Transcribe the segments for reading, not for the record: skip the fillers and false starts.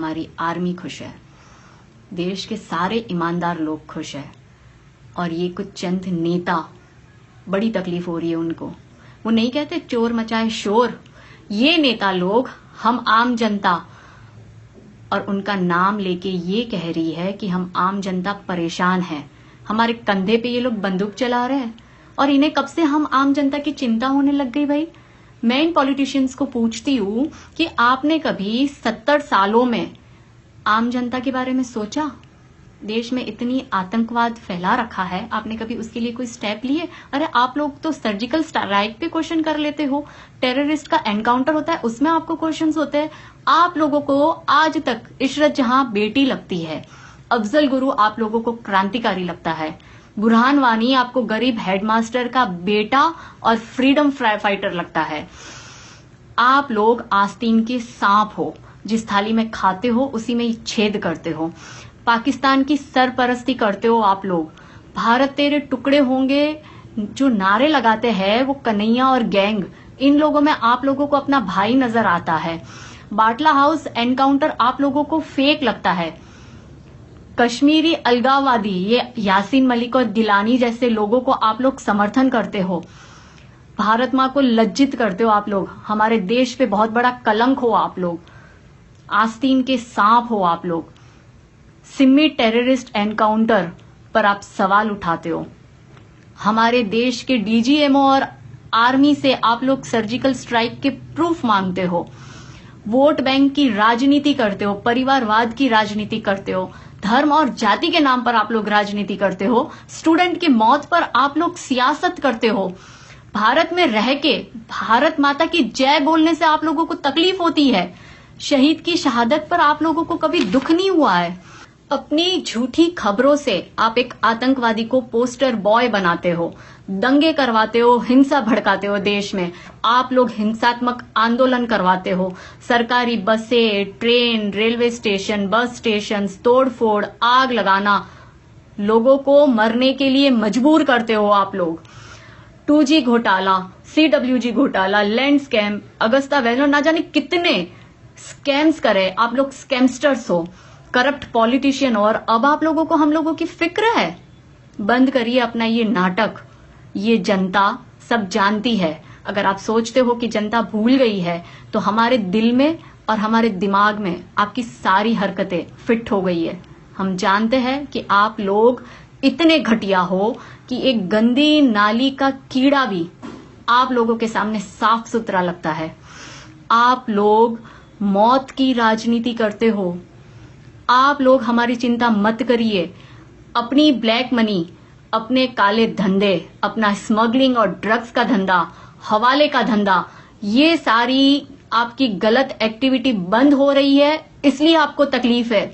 हमारी आर्मी खुश है, देश के सारे ईमानदार लोग खुश हैं और ये कुछ चंद नेता बड़ी तकलीफ हो रही है उनको। वो नहीं कहते चोर मचाए शोर, ये नेता लोग हम आम जनता और उनका नाम लेके ये कह रही है कि हम आम जनता परेशान हैं, हमारे कंधे पे ये लोग बंदूक चला रहे हैं और इन्हें कब से हम आम जनता की चिंता होने लग गई। भाई मैं इन पॉलिटिशियंस को पूछती हूं कि आपने कभी 70 सालों में आम जनता के बारे में सोचा? देश में इतनी आतंकवाद फैला रखा है, आपने कभी उसके लिए कोई स्टेप लिए? अरे आप लोग तो सर्जिकल स्ट्राइक पे क्वेश्चन कर लेते हो, टेररिस्ट का एनकाउंटर होता है उसमें आपको क्वेश्चंस होते हैं। आप लोगों को आज तक इशरत जहां बेटी लगती है, अफजल गुरु आप लोगों को क्रांतिकारी लगता है, बुरहान वानी आपको गरीब हेडमास्टर का बेटा और फ्रीडम फाइटर लगता है। आप लोग आस्तीन के सांप हो, जिस थाली में खाते हो उसी में ही छेद करते हो। पाकिस्तान की सरपरस्ती करते हो आप लोग। भारत तेरे टुकड़े होंगे जो नारे लगाते हैं वो कन्हैया और गैंग, इन लोगों में आप लोगों को अपना भाई नजर आता है। बाटला हाउस एनकाउंटर आप लोगों को फेक लगता है। कश्मीरी अलगाववादी ये यासीन मलिक और गिलानी जैसे लोगों को आप लोग समर्थन करते हो। भारत मां को लज्जित करते हो आप लोग। हमारे देश पे बहुत बड़ा कलंक हो आप लोग। आस्तीन के सांप हो आप लोग। सिम्मी टेररिस्ट एनकाउंटर पर आप सवाल उठाते हो। हमारे देश के डीजीएमओ और आर्मी से आप लोग सर्जिकल स्ट्राइक के प्रूफ मांगते हो। वोट बैंक की राजनीति करते हो, परिवारवाद की राजनीति करते हो, धर्म और जाति के नाम पर आप लोग राजनीति करते हो। स्टूडेंट की मौत पर आप लोग सियासत करते हो। भारत में रह के भारत माता की जय बोलने से आप लोगों को तकलीफ होती है। शहीद की शहादत पर आप लोगों को कभी दुख नहीं हुआ है। अपनी झूठी खबरों से आप एक आतंकवादी को पोस्टर बॉय बनाते हो, दंगे करवाते हो, हिंसा भड़काते हो। देश में आप लोग हिंसात्मक आंदोलन करवाते हो। सरकारी बसें, train, railway station, bus station तोड़फोड़, आग लगाना, लोगों को मरने के लिए मजबूर करते हो आप लोग। 2G घोटाला, CWG घोटाला, लैंड स्कैम, अगस्ता वैली, ना जाने कितने स्कैम्स करे। आप लोग स्कैमस्टर्स हो, करप्ट पॉलिटिशियन। और अब आप लोगों को हम लोगों की फिक्र है। बंद करिए अपना ये नाटक। ये जनता सब जानती है। अगर आप सोचते हो कि जनता भूल गई है तो हमारे दिल में और हमारे दिमाग में आपकी सारी हरकतें फिट हो गई है। हम जानते हैं कि आप लोग इतने घटिया हो कि एक गंदी नाली का कीड़ा भी आप लोगों के सामने साफ सुथरा लगता है। आप लोग मौत की राजनीति करते हो। आप लोग हमारी चिंता मत करिए। अपनी ब्लैक मनी, अपने काले धंधे, अपना स्मगलिंग और ड्रग्स का धंधा, हवाले का धंधा, ये सारी आपकी गलत एक्टिविटी बंद हो रही है, इसलिए आपको तकलीफ है।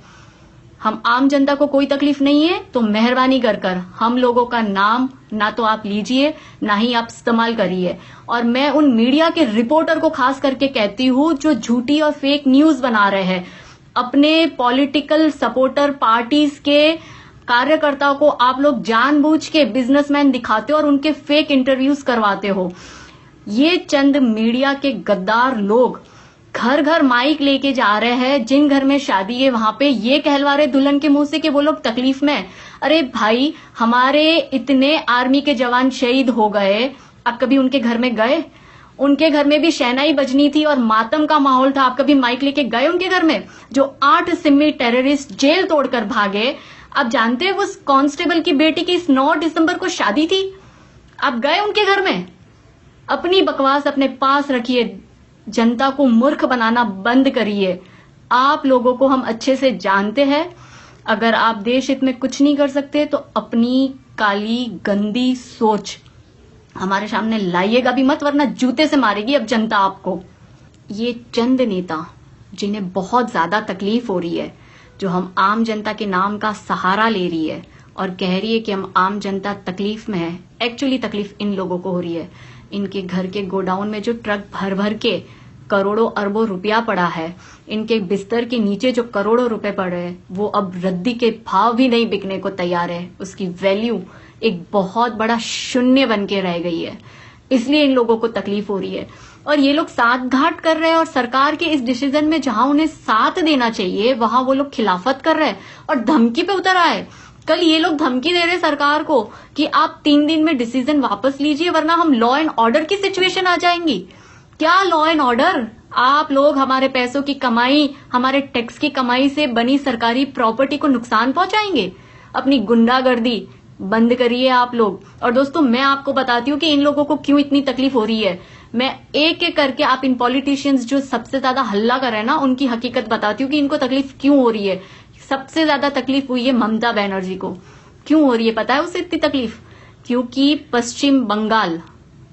हम आम जनता को कोई तकलीफ नहीं है तो मेहरबानी कर हम लोगों का नाम ना तो आप लीजिए ना ही आप इस्तेमाल करिए। और मैं उन मीडिया के रिपोर्टर को खास करके कहती हूं जो झूठी और फेक न्यूज बना रहे हैं। अपने पॉलिटिकल सपोर्टर पार्टीज के कार्यकर्ताओं को आप लोग जानबूझ के बिजनेसमैन दिखाते हो और उनके फेक इंटरव्यूज करवाते हो। ये चंद मीडिया के गद्दार लोग घर घर माइक लेके जा रहे हैं। जिन घर में शादी है वहां पे ये कहलवा रहे दुल्हन के मुंह से कि वो लोग तकलीफ में। अरे भाई, हमारे इतने आर्मी के जवान शहीद हो गए, आप कभी उनके घर में गए? उनके घर में भी शहनाई बजनी थी और मातम का माहौल था। आप कभी माइक लेके गए उनके घर में? जो 8 सिम्मी टेररिस्ट जेल तोड़कर भागे, आप जानते हैं उस कांस्टेबल की बेटी की इस 9 दिसंबर को शादी थी। आप गए उनके घर में? अपनी बकवास अपने पास रखिए। जनता को मूर्ख बनाना बंद करिए। आप लोगों को हम अच्छे से जानते हैं। अगर आप देश हित में कुछ नहीं कर सकते तो अपनी काली गंदी सोच हमारे सामने लाइएगा भी मत, वरना जूते से मारेगी अब जनता आपको। ये चंद नेता जिन्हें बहुत ज्यादा तकलीफ हो रही है, जो हम आम जनता के नाम का सहारा ले रही है और कह रही है कि हम आम जनता तकलीफ में है, एक्चुअली तकलीफ इन लोगों को हो रही है। इनके घर के गोडाउन में जो ट्रक भर भर के करोड़ों अरबों रुपया पड़ा है, इनके बिस्तर के नीचे जो करोड़ों रुपए पड़े हैं, वो अब रद्दी के भाव भी नहीं बिकने को तैयार है। उसकी वैल्यू एक बहुत बड़ा शून्य बन के रह गई है। इसलिए इन लोगों को तकलीफ हो रही है। और ये लोग साथ घाट कर रहे हैं, और सरकार के इस डिसीजन में जहां उन्हें साथ देना चाहिए वहां वो लोग खिलाफत कर रहे हैं और धमकी पे उतर आए। कल ये लोग धमकी दे रहे सरकार को कि आप 3 दिन में डिसीजन वापस लीजिए वरना हम लॉ एंड ऑर्डर की सिचुएशन आ जाएंगी। क्या लॉ एंड ऑर्डर? आप लोग हमारे पैसों की कमाई, हमारे टैक्स की कमाई से बनी सरकारी प्रॉपर्टी को नुकसान पहुंचाएंगे? अपनी गुंडागर्दी बंद करिए आप लोग। और दोस्तों, मैं आपको बताती हूँ कि इन लोगों को क्यों इतनी तकलीफ हो रही है। मैं एक एक करके आप इन पॉलिटिशियंस जो सबसे ज्यादा हल्ला कर रहे हैं ना, उनकी हकीकत बताती हूँ कि इनको तकलीफ क्यों हो रही है। सबसे ज्यादा तकलीफ हुई है ममता बनर्जी को। क्यों हो रही है पता है उसे इतनी तकलीफ? क्योंकि पश्चिम बंगाल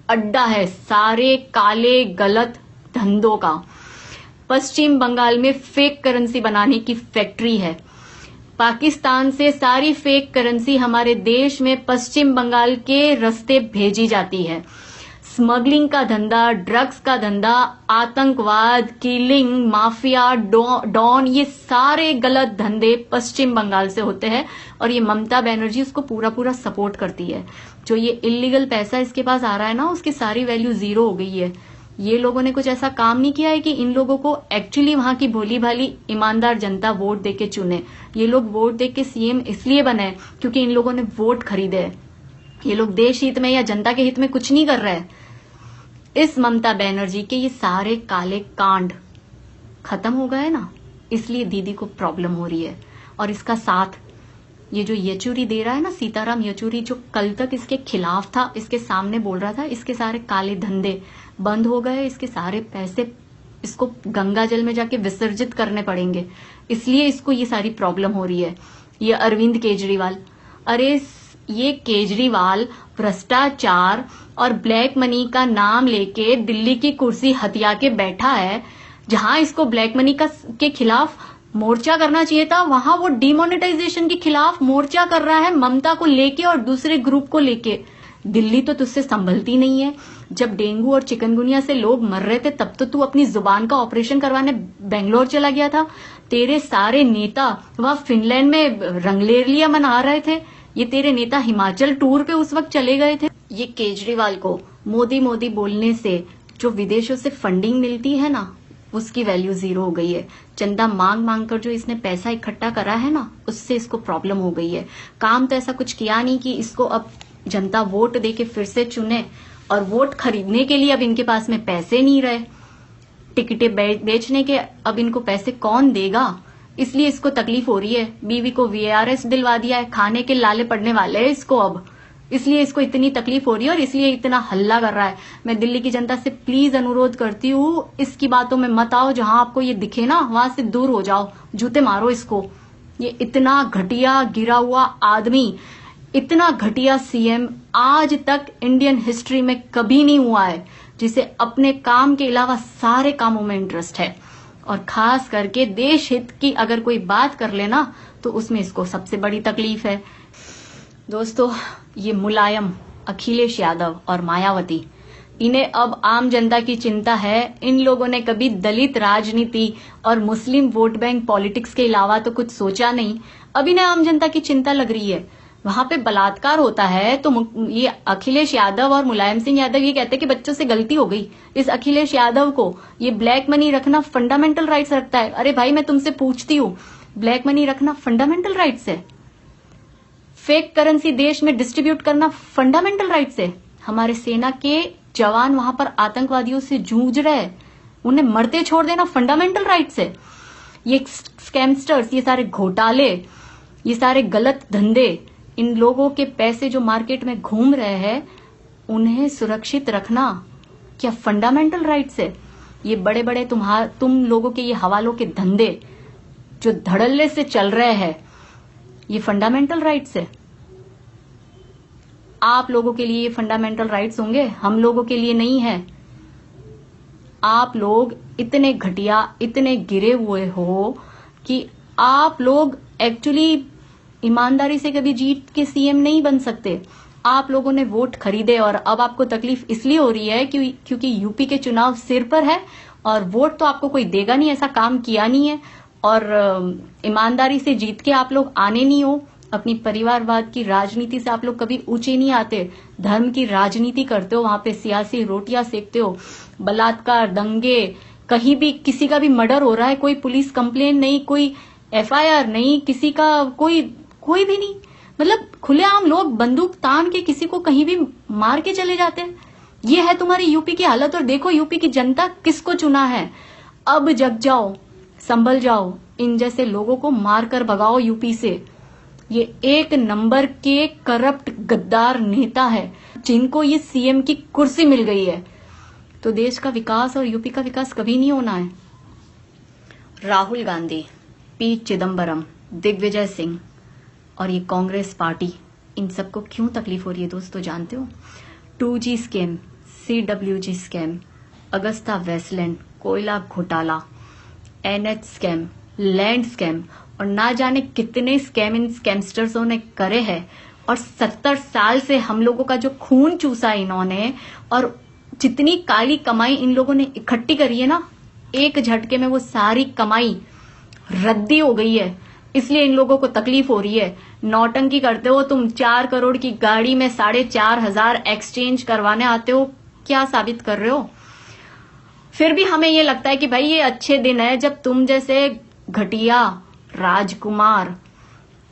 अड्डा है सारे काले गलत धंधों का। पश्चिम बंगाल में फेक करेंसी बनाने की फैक्ट्री है। पाकिस्तान से सारी फेक करेंसी हमारे देश में पश्चिम बंगाल के रास्ते भेजी जाती है। स्मगलिंग का धंधा, ड्रग्स का धंधा, आतंकवाद, किलिंग, माफिया, डॉन, ये सारे गलत धंधे पश्चिम बंगाल से होते हैं और ये ममता बनर्जी उसको पूरा पूरा सपोर्ट करती है। जो ये इलीगल पैसा इसके पास आ रहा है ना, उसकी सारी वैल्यू जीरो हो गई है। ये लोगों ने कुछ ऐसा काम नहीं किया है कि इन लोगों को एक्चुअली वहां की भोली भाली ईमानदार जनता वोट देके चुने। ये लोग वोट देके सीएम इसलिए बने क्योंकि इन लोगों ने वोट खरीदे है। ये लोग देश हित में या जनता के हित में कुछ नहीं कर रहे हैं। इस ममता बनर्जी के ये सारे काले कांड खत्म हो गए ना, इसलिए दीदी को प्रॉब्लम हो रही है। और इसका साथ ये जो येचुरी दे रहा है ना, सीताराम येचुरी, जो कल तक इसके खिलाफ था, इसके सामने बोल रहा था, इसके सारे काले धंधे बंद हो गए। इसके सारे पैसे इसको गंगा जल में जाके विसर्जित करने पड़ेंगे, इसलिए इसको ये सारी प्रॉब्लम हो रही है। ये अरविंद केजरीवाल, अरे ये केजरीवाल भ्रष्टाचार और ब्लैक मनी का नाम लेके दिल्ली की कुर्सी हथिया के बैठा है। जहां इसको ब्लैक मनी के खिलाफ मोर्चा करना चाहिए था, वहां वो डिमोनेटाइजेशन के खिलाफ मोर्चा कर रहा है, ममता को लेके और दूसरे ग्रुप को लेके। दिल्ली तो तुझसे संभलती नहीं है। जब डेंगू और चिकनगुनिया से लोग मर रहे थे तब तो तू अपनी जुबान का ऑपरेशन करवाने बेंगलोर चला गया था। तेरे सारे नेता वहां फिनलैंड में रंगलेलिया मना रहे थे। ये तेरे नेता हिमाचल टूर पे उस वक्त चले गए थे। ये केजरीवाल को मोदी मोदी बोलने से जो विदेशों से फंडिंग मिलती है ना, उसकी वैल्यू जीरो हो गई है। चंदा मांग मांग कर जो इसने पैसा इकट्ठा करा है ना, उससे इसको प्रॉब्लम हो गई है। काम तो ऐसा कुछ किया नहीं कि इसको अब जनता वोट देके फिर से चुने, और वोट खरीदने के लिए अब इनके पास में पैसे नहीं रहे। टिकटें बेचने के अब इनको पैसे कौन देगा, इसलिए इसको तकलीफ हो रही है। बीवी को VARS दिलवा दिया है, खाने के लाले पड़ने वाले हैं इसको अब, इसलिए इसको इतनी तकलीफ हो रही है और इसलिए इतना हल्ला कर रहा है। मैं दिल्ली की जनता से प्लीज अनुरोध करती हूँ, इसकी बातों में मत आओ। जहां आपको ये दिखे ना वहां से दूर हो जाओ, जूते मारो इसको। ये इतना घटिया गिरा हुआ आदमी, इतना घटिया सीएम आज तक इंडियन हिस्ट्री में कभी नहीं हुआ है, जिसे अपने काम के अलावा सारे कामों में इंटरेस्ट है। और खास करके देश हित की अगर कोई बात कर लेना तो उसमें इसको सबसे बड़ी तकलीफ है। दोस्तों, ये मुलायम, अखिलेश यादव और मायावती, इन्हें अब आम जनता की चिंता है। इन लोगों ने कभी दलित राजनीति और मुस्लिम वोट बैंक पॉलिटिक्स के अलावा तो कुछ सोचा नहीं। अब इन्हें आम जनता की चिंता लग रही है। वहां पे बलात्कार होता है तो ये अखिलेश यादव और मुलायम सिंह यादव ये कहते हैं कि बच्चों से गलती हो गई। इस अखिलेश यादव को ये ब्लैक मनी रखना फंडामेंटल राइट्स रखता है। अरे भाई, मैं तुमसे पूछती हूँ, ब्लैक मनी रखना फंडामेंटल राइट्स है? फेक करेंसी देश में डिस्ट्रीब्यूट करना फंडामेंटल राइट्स है? हमारे सेना के जवान वहां पर आतंकवादियों से जूझ रहे हैं, उन्हें मरते छोड़ देना फंडामेंटल राइट्स है? ये स्कैमस्टर्स, ये सारे घोटाले, ये सारे गलत धंधे, इन लोगों के पैसे जो मार्केट में घूम रहे हैं, उन्हें सुरक्षित रखना क्या फंडामेंटल राइट्स है? ये बड़े बड़े तुम लोगों के ये हवालों के धंधे जो धड़ल्ले से चल रहे हैं, ये फंडामेंटल राइट्स है? आप लोगों के लिए ये फंडामेंटल राइट्स होंगे, हम लोगों के लिए नहीं है। आप लोग इतने घटिया, इतने गिरे हुए हो कि आप लोग एक्चुअली ईमानदारी से कभी जीत के सीएम नहीं बन सकते। आप लोगों ने वोट खरीदे और अब आपको तकलीफ इसलिए हो रही है क्योंकि यूपी के चुनाव सिर पर है और वोट तो आपको कोई देगा नहीं, ऐसा काम किया नहीं है और ईमानदारी से जीत के आप लोग आने नहीं हो। अपनी परिवारवाद की राजनीति से आप लोग कभी ऊंचे नहीं आते। धर्म की राजनीति करते हो, वहां पे सियासी रोटियां सेकते हो, बलात्कार, दंगे, कहीं भी किसी का भी मर्डर हो रहा है, कोई पुलिस कंप्लेन नहीं, कोई एफआईआर नहीं, किसी का कोई भी नहीं। मतलब खुलेआम लोग बंदूक तान के किसी को कहीं भी मार के चले जाते हैं। ये है तुम्हारी यूपी की हालत। और देखो यूपी की जनता किसको चुना है। अब जग जाओ, संभल जाओ, इन जैसे लोगों को मारकर भगाओ यूपी से। ये एक नंबर के करप्ट गद्दार नेता है जिनको ये सीएम की कुर्सी मिल गई है। तो देश का विकास और यूपी का विकास कभी नहीं होना है। राहुल गांधी, पी चिदम्बरम, दिग्विजय सिंह और ये कांग्रेस पार्टी, इन सबको क्यों तकलीफ हो रही है दोस्तों जानते हो? 2G scam, CWG scam, Agusta Westland, कोयला घोटाला, NH स्कैम, लैंड स्कैम और ना जाने कितने स्कैम इन स्कैमस्टर्सों ने करे हैं। और 70 साल से हम लोगों का जो खून चूसा इन्होंने और जितनी काली कमाई इन लोगों ने इकट्ठी करी है ना, एक झटके में वो सारी कमाई रद्दी हो गई है। इसलिए इन लोगों को तकलीफ हो रही है। नौटंकी करते हो तुम, 4 करोड़ की गाड़ी में 4,500 एक्सचेंज करवाने आते हो, क्या साबित कर रहे हो? फिर भी हमें ये लगता है कि भाई ये अच्छे दिन है जब तुम जैसे घटिया राजकुमार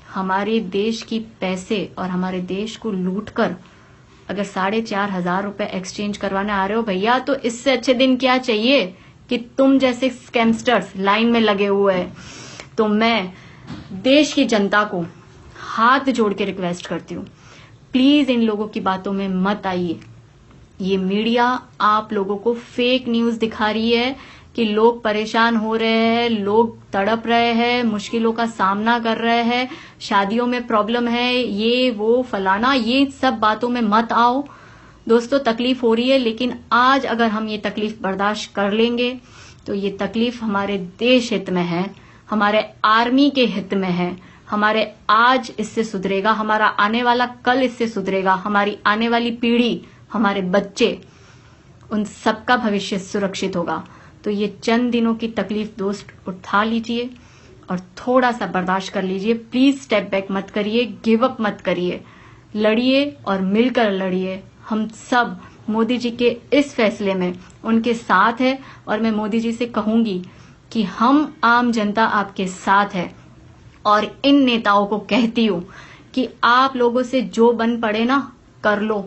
हमारे देश की पैसे और हमारे देश को लूटकर अगर 4,500 रुपए एक्सचेंज करवाने आ रहे हो भैया, तो इससे अच्छे दिन क्या चाहिए कि तुम जैसे स्कैमस्टर्स लाइन में लगे हुए हैं। तो मैं देश की जनता को हाथ जोड़ के रिक्वेस्ट करती हूँ, प्लीज इन लोगों की बातों में मत आइए। ये मीडिया आप लोगों को फेक न्यूज दिखा रही है कि लोग परेशान हो रहे हैं, लोग तड़प रहे हैं, मुश्किलों का सामना कर रहे हैं, शादियों में प्रॉब्लम है, ये वो फलाना, ये सब बातों में मत आओ दोस्तों। तकलीफ हो रही है, लेकिन आज अगर हम ये तकलीफ बर्दाश्त कर लेंगे तो ये तकलीफ हमारे देश हित में है, हमारे आर्मी के हित में है। हमारे आज इससे सुधरेगा, हमारा आने वाला कल इससे सुधरेगा, हमारी आने वाली पीढ़ी, हमारे बच्चे, उन सबका भविष्य सुरक्षित होगा। तो ये चंद दिनों की तकलीफ दोस्त उठा लीजिए और थोड़ा सा बर्दाश्त कर लीजिए। प्लीज स्टेप बैक मत करिए, गिव अप मत करिए, लड़िए और मिलकर लड़िए। हम सब मोदी जी के इस फैसले में उनके साथ है और मैं मोदी जी से कहूंगी कि हम आम जनता आपके साथ है। और इन नेताओं को कहती हूं कि आप लोगों से जो बन पड़े ना कर लो।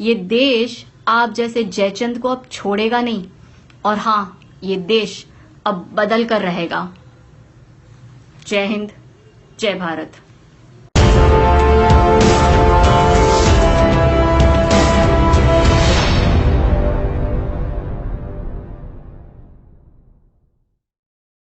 ये देश आप जैसे जयचंद को अब छोड़ेगा नहीं। और हाँ, ये देश अब बदल कर रहेगा। जय हिंद, जय भारत।